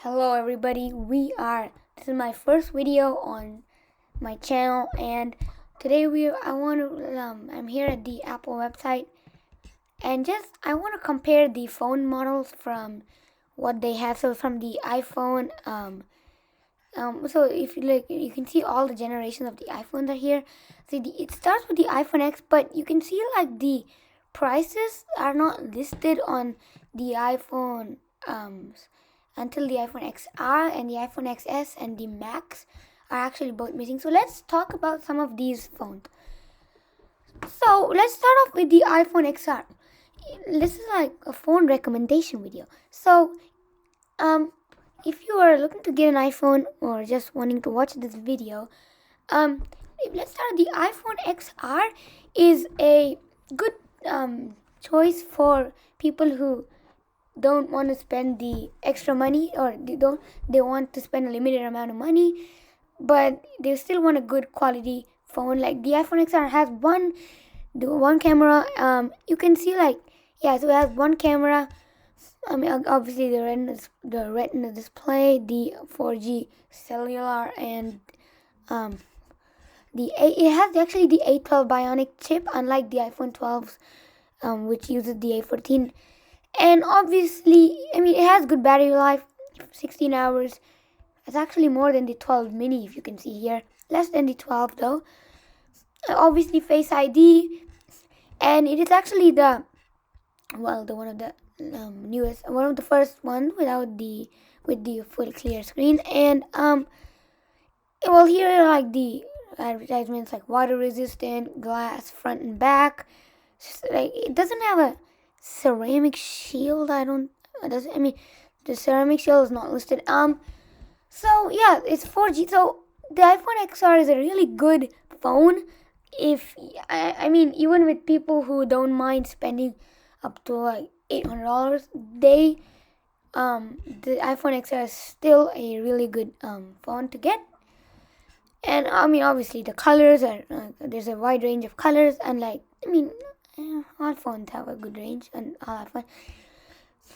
Hello everybody, this is my first video on my channel, and today I'm here at the Apple website, and I want to compare the phone models from what they have. So from the iPhone, so if you look, you can see all the generations of the iPhones are here. It starts with the iPhone X, but you can see like the prices are not listed on the iPhone until the iPhone XR and the iPhone XS and the Max are actually both missing. So let's talk about some of these phones. So let's start off with the iPhone XR. This is like a phone recommendation video. So if you are looking to get an iPhone or just wanting to watch this video, let's start. The iPhone XR is a good choice for people who don't want to spend the extra money, or they want to spend a limited amount of money, but they still want a good quality phone. Like the iPhone XR has one camera. You can see so it has one camera. I mean, obviously the retina display, the 4G cellular, and it has actually the A12 Bionic chip, unlike the iPhone 12s, which uses the A14. And obviously, I mean, it has good battery life, 16 hours. It's actually more than the 12 mini, if you can see here. Less than the 12 though. Obviously, Face ID, and it is actually the one of the newest, one of the first ones with the full clear screen. And here are like the advertisements, like water resistant, glass front and back. It doesn't have a ceramic shield. The ceramic shield is not listed. So yeah, it's 4G. So the iPhone XR is a really good phone. If even with people who don't mind spending up to like $800, the iPhone XR is still a really good phone to get. And obviously the colors are there's a wide range of colors, and all phones have a good range, and all iPhones.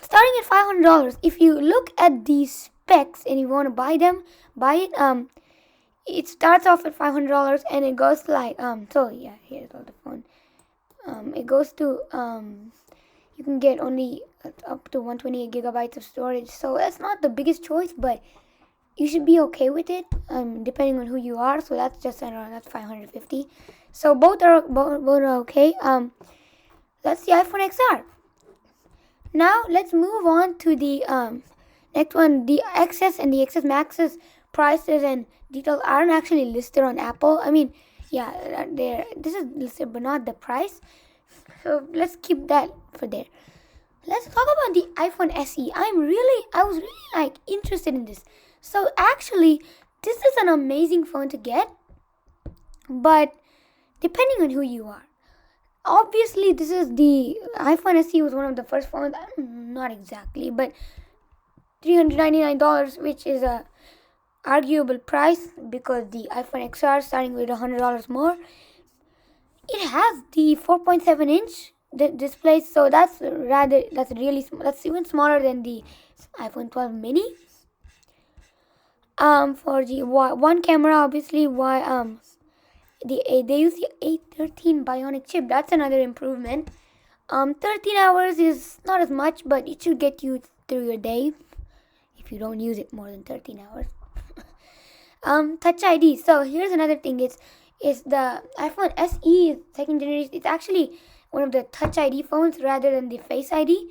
Starting at $500, if you look at these specs and you want to buy it. It starts off at $500, and it goes to here's all the phone. It goes to you can get only up to 128 gigabytes of storage. So that's not the biggest choice, but you should be okay with it, depending on who you are. So that's that's $550. So both are okay. That's the iPhone XR. Now let's move on to the next one. The XS and the XS Max's prices and details aren't actually listed on Apple. This is listed, but not the price. So let's keep that for there. Let's talk about the iPhone SE. I was really interested in this. So actually, this is an amazing phone to get, but depending on who you are. Obviously, this is the iPhone SE was one of the first phones. Not exactly, but $399, which is a arguable price because the iPhone XR starting with $100 more. It has the 4.7-inch display, so that's even smaller than the iPhone 12 mini. For the one camera, obviously, they use the A13 Bionic chip. That's another improvement. 13 hours is not as much, but it should get you through your day if you don't use it more than 13 hours. Touch ID. So here's another thing. It's the iPhone SE second generation. It's actually one of the Touch ID phones rather than the Face ID.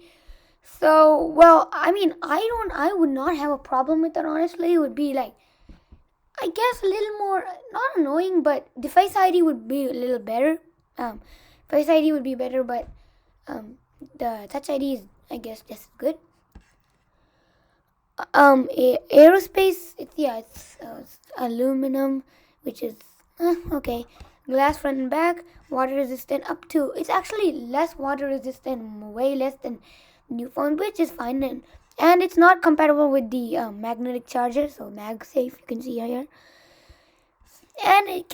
So, I would not have a problem with that, honestly. It would be a little more, not annoying, but the Face ID would be a little better. Face ID would be better, but the Touch ID is, I guess, just good. Aerospace, it's aluminum, which is okay. Glass front and back, water resistant up to. It's actually less water resistant, way less than new phone, which is fine, and it's not compatible with the magnetic charger, so MagSafe, you can see here. And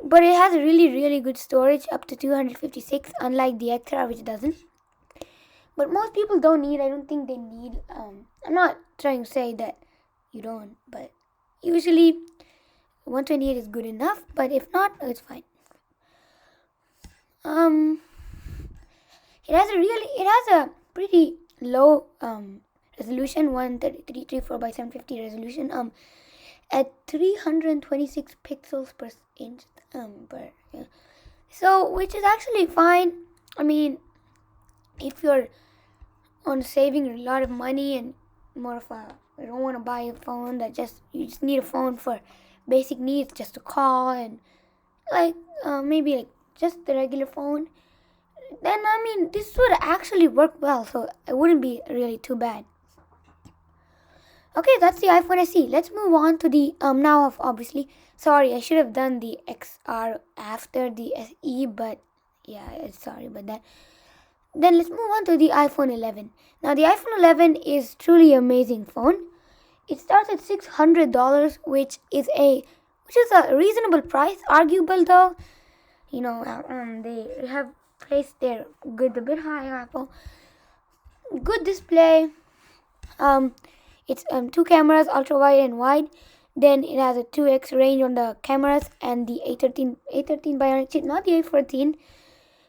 but it has a really good storage up to 256, unlike the XR, which doesn't. But most people don't need. I don't think they need. I'm not trying to say that you don't, but usually 128 is good enough, but if not, it's fine. It has a pretty low resolution, 1334 by 750 resolution, at 326 pixels per inch, so which is actually fine. I mean, if you're on saving a lot of money and more of a, you don't want to buy a phone that you just need a phone for basic needs, just to call and maybe like just the regular phone, then I mean this would actually work well, so it wouldn't be really too bad. Okay, that's the iPhone SE. Let's move on to the now obviously. Sorry, I should have done the XR after the SE, but yeah, sorry about that. Then let's move on to the iPhone 11. Now the iPhone 11 is truly amazing phone. It starts at $600, which is a reasonable price. Arguable though, they have placed their good a bit higher. Apple, good display. It's two cameras, ultra wide and wide. Then it has a 2x range on the cameras and the A13 Bionic chip, not the A14,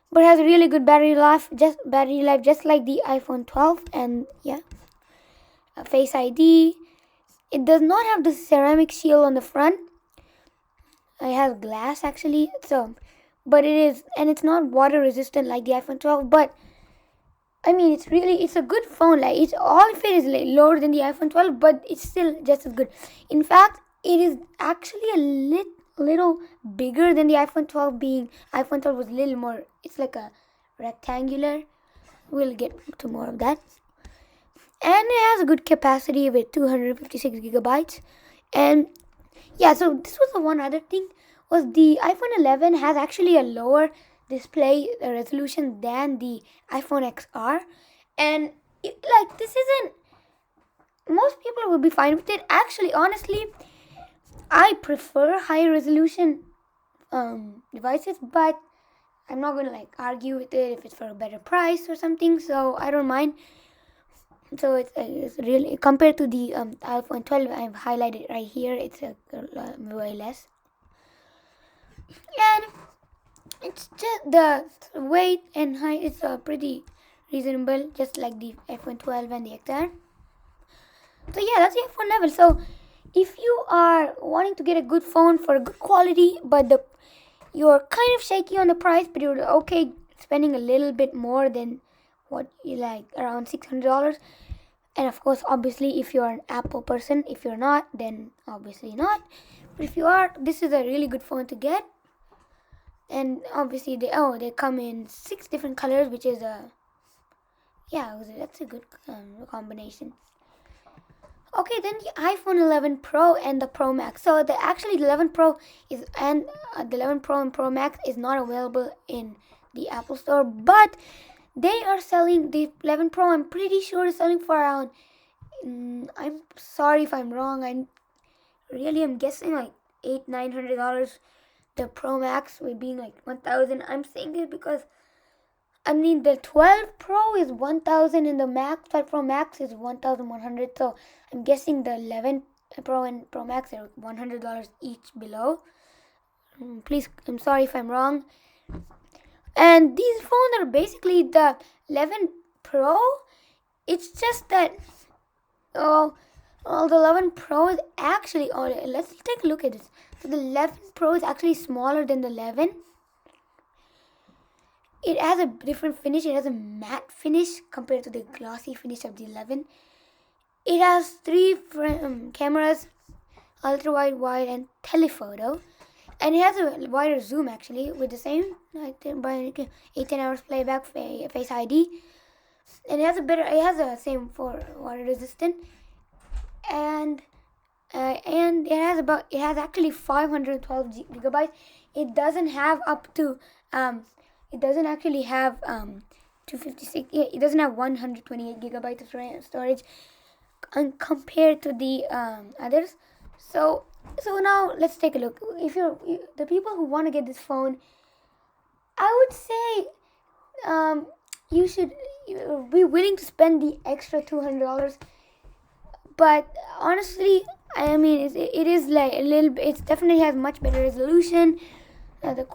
but has a really good battery life, just like the iPhone 12. And yeah, Face ID. It does not have the ceramic shield on the front. It has glass actually, but it's not water resistant like the iPhone 12. But I mean, it's a good phone. Like, it's all of it is like lower than the iPhone 12, but it's still just as good. In fact, it is actually a little bigger than the iPhone 12. Being iPhone 12 was a little more. It's like a rectangular. We'll get to more of that. And it has a good capacity with 256 gigabytes. And yeah, so this was the one other thing, was the iPhone 11 has actually a lower display resolution than the iPhone XR, and this isn't, most people will be fine with it. Actually, honestly, I prefer high resolution devices, but I'm not gonna argue with it if it's for a better price or something, so I don't mind. So it's really, compared to the iPhone 12, I've highlighted right here, it's way less. And it's just the weight and height is pretty reasonable, just like the iPhone 12 and the XR. So yeah, that's the iPhone level. So if you are wanting to get a good phone for a good quality, but you're kind of shaky on the price, but you're okay spending a little bit more than what you like, around $600. And of course, obviously, if you're an Apple person, if you're not, then obviously not. But if you are, this is a really good phone to get. And obviously they come in 6 different colors, which is that's a good combination. Okay, then the iPhone 11 Pro and the Pro Max. So the 11 Pro is and the 11 Pro and Pro Max is not available in the Apple Store, but they are selling the 11 Pro. I'm pretty sure is selling for around. I'm sorry if I'm wrong. I really am guessing like $900. The Pro Max with being like 1,000. I'm saying this because I mean the 12 Pro is 1,000 and the 12 Pro Max is 1,100. So I'm guessing the 11 Pro and Pro Max are $100 each below. Please, I'm sorry if I'm wrong. And these phones are basically the 11 Pro. It's just that the 11 Pro is actually, let's take a look at this. So the 11 Pro is actually smaller than the 11. It has a different finish. It has a matte finish compared to the glossy finish of the 11. It has 3 cameras, ultra wide, and telephoto. And it has a wider zoom actually with the same 18 hours playback, Face ID. And it has the same for water resistant. And it has actually 512 gigabytes. It doesn't have up to it doesn't actually have 256. It doesn't have 128 gigabytes of storage compared to the others. So now let's take a look. If the people who want to get this phone, I would say you should be willing to spend the extra $200. But honestly, I mean, it is like a little bit, it definitely has much better resolution. The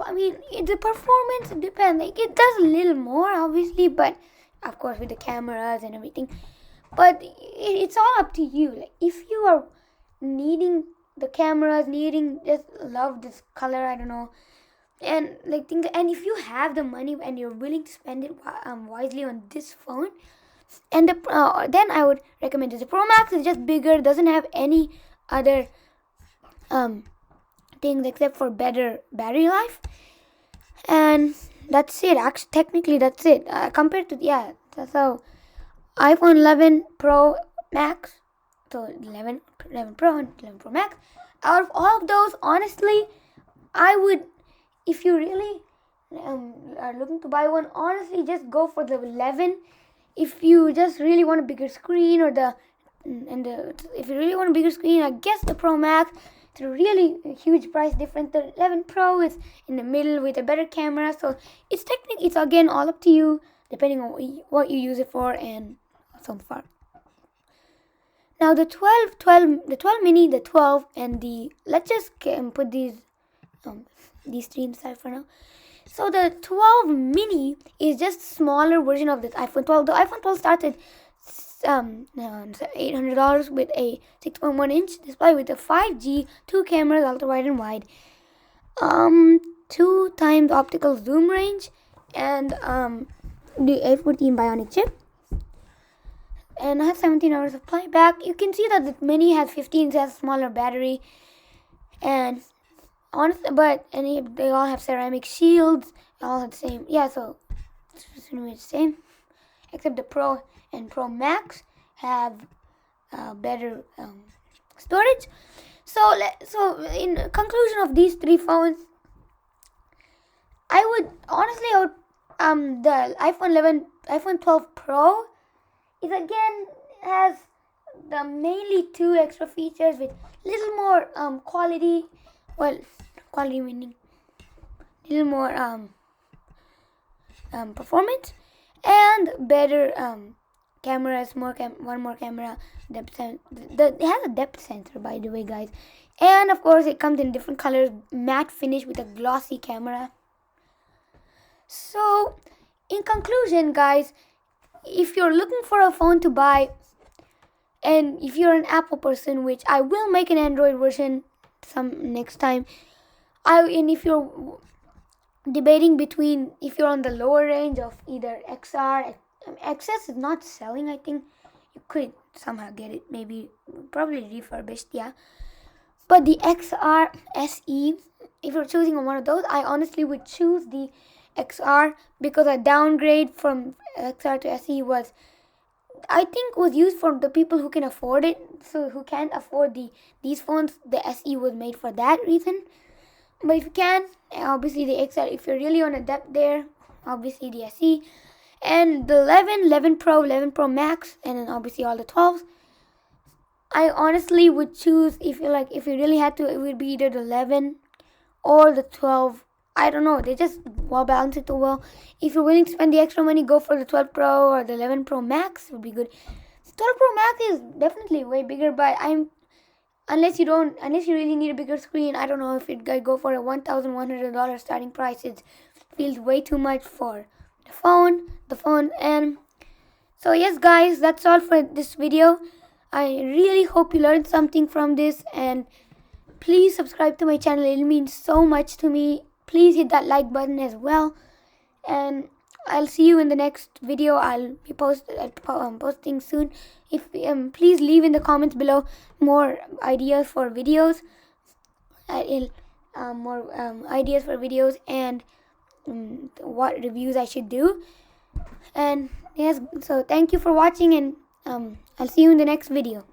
performance depends. Like, it does a little more, obviously, but of course with the cameras and everything. But it's all up to you. Like, if you are needing the cameras, just love this color, I don't know, and like think, and if you have the money and you're willing to spend it wisely on this phone, and then I would recommend it. The Pro Max is just bigger, doesn't have any other things except for better battery life, and that's it. Actually, technically, that's it. Compared to so iPhone 11 Pro Max, so 11 Pro and 11 Pro Max. Out of all of those, honestly, I would, if you really are looking to buy one, honestly, just go for the 11. If you just really want a bigger screen, if you really want a bigger screen, I guess the Pro Max. It's a really huge price difference. The 11 Pro is in the middle with a better camera, so it's again all up to you, depending on what you use it for and so far. Now the 12 mini, the 12, and the, let's just put these three inside for now. So the 12 mini is just smaller version of this iPhone 12. The iPhone 12 started $800 with a 6.1-inch display with a 5G, 2 cameras, ultra wide and wide, 2 times optical zoom range, and the A14 Bionic chip, and has 17 hours of playback. You can see that the mini has 15, so has a smaller battery, and honestly, they all have ceramic shields. They all have the same. So it's the same, except the Pro and Pro Max have better storage. So in conclusion of these three phones, I would the iPhone 12 Pro is again has the mainly 2 extra features with little more quality. Well, quality meaning little more performance and better cameras, one more camera, it has a depth sensor, by the way, guys, and of course it comes in different colors, matte finish with a glossy camera. So in conclusion, guys, if you're looking for a phone to buy, and if you're an Apple person, which I will make an Android version some next time, and if you're debating between, if you're on the lower range of either XR, XS is not selling, I think you could somehow get it, probably refurbished, but the XR SE, if you're choosing one of those, I honestly would choose the XR, because a downgrade from XR to SE was used for the people who can afford it. So who can't afford these phones, the SE was made for that reason. But if you can, obviously the XR, if you're really on a depth there, obviously the SE, and the 11 Pro, 11 Pro Max, and then obviously all the 12s. I honestly would choose, if you really had to, it would be either the 11 or the 12. I don't know, they just well balance it too well. If you're willing to spend the extra money, go for the 12 Pro or the 11 Pro Max, would be good. The 12 Pro Max is definitely way bigger, but unless you really need a bigger screen, I don't know if you'd go for a $1,100 starting price. It feels way too much for the phone. And so yes, guys, that's all for this video. I really hope you learned something from this, and please subscribe to my channel. It means so much to me. Please hit that like button as well, and I'll see you in the next video. I'll be posting soon. If please leave in the comments below more ideas for videos. Ideas for videos, and what reviews I should do. And yes, so thank you for watching, and I'll see you in the next video.